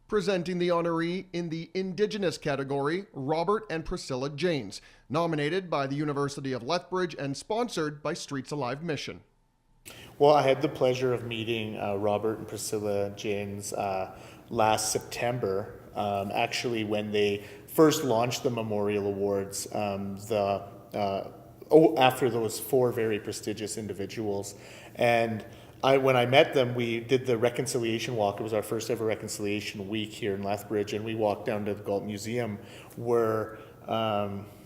Presenting the honoree in the Indigenous category, Robert and Priscilla Janes, nominated by the University of Lethbridge and sponsored by Streets Alive Mission. Well, I had the pleasure of meeting Robert and Priscilla Janes last September, actually when they first launched the Memorial Awards, after those four very prestigious individuals. And when I met them, we did the reconciliation walk. It was our first ever reconciliation week here in Lethbridge, and we walked down to the Galt Museum where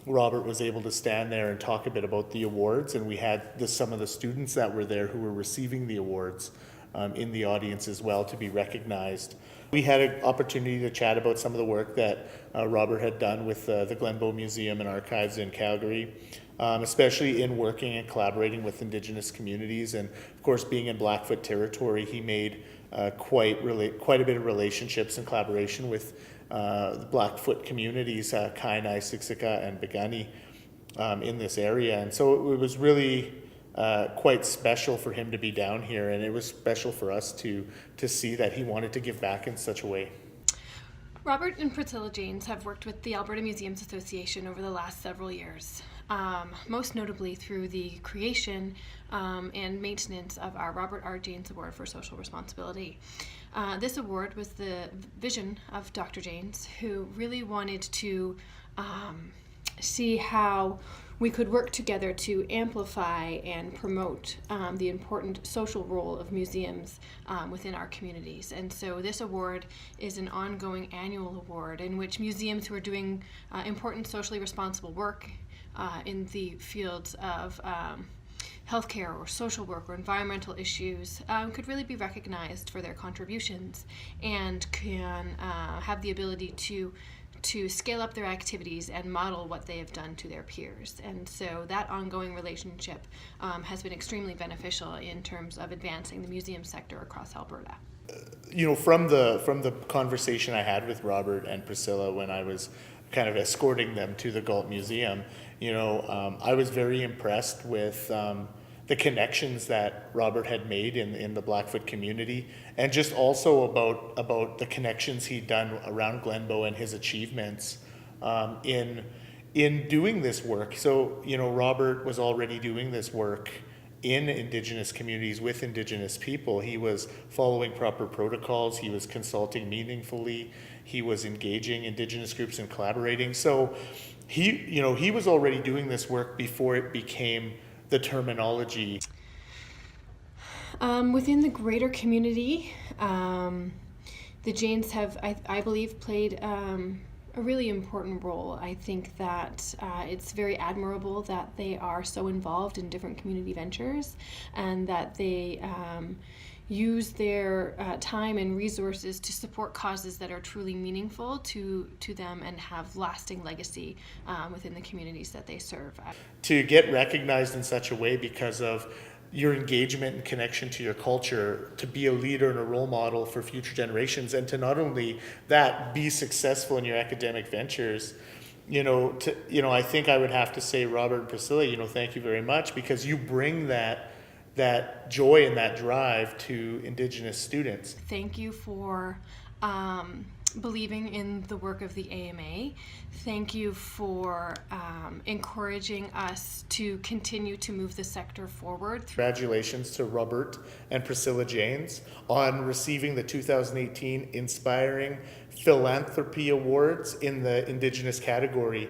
Robert was able to stand there and talk a bit about the awards, and we had some of the students that were there who were receiving the awards in the audience as well to be recognized. We had an opportunity to chat about some of the work that Robert had done with the Glenbow Museum and Archives in Calgary, especially in working and collaborating with Indigenous communities. And of course, being in Blackfoot territory, he made quite a bit of relationships and collaboration with the Blackfoot communities, Kainai, Siksika, and Piikani in this area. And so it was really quite special for him to be down here, and it was special for us to see that he wanted to give back in such a way. Robert and Priscilla Janes have worked with the Alberta Museums Association over the last several years, most notably through the creation and maintenance of our Robert R. Janes Award for Social Responsibility. This award was the vision of Dr. Janes, who really wanted to see how we could work together to amplify and promote the important social role of museums within our communities. And so this award is an ongoing annual award in which museums who are doing important socially responsible work in the fields of healthcare or social work or environmental issues could really be recognized for their contributions and can have the ability to scale up their activities and model what they have done to their peers. And so that ongoing relationship has been extremely beneficial in terms of advancing the museum sector across Alberta. You know, from the conversation I had with Robert and Priscilla when I was kind of escorting them to the Galt Museum, you know, I was very impressed with the connections that Robert had made in the Blackfoot community, and just also about the connections he'd done around Glenbow and his achievements in doing this work. So, you know, Robert was already doing this work in Indigenous communities with Indigenous people. He was following proper protocols, he was consulting meaningfully, he was engaging Indigenous groups and collaborating. So he was already doing this work before it became the terminology. Within the greater community, the Janes have, I believe, played a really important role. I think that it's very admirable that they are so involved in different community ventures and that they use their time and resources to support causes that are truly meaningful to them and have lasting legacy within the communities that they serve. To get recognized in such a way because of your engagement and connection to your culture, to be a leader and a role model for future generations, and to not only that, be successful in your academic ventures, I think I would have to say, Robert and Priscilla, thank you very much, because you bring that joy and that drive to Indigenous students. Thank you for believing in the work of the AMA. Thank you for encouraging us to continue to move the sector forward. Congratulations to Robert and Priscilla Janes on receiving the 2018 Inspiring Philanthropy Awards in the Indigenous category.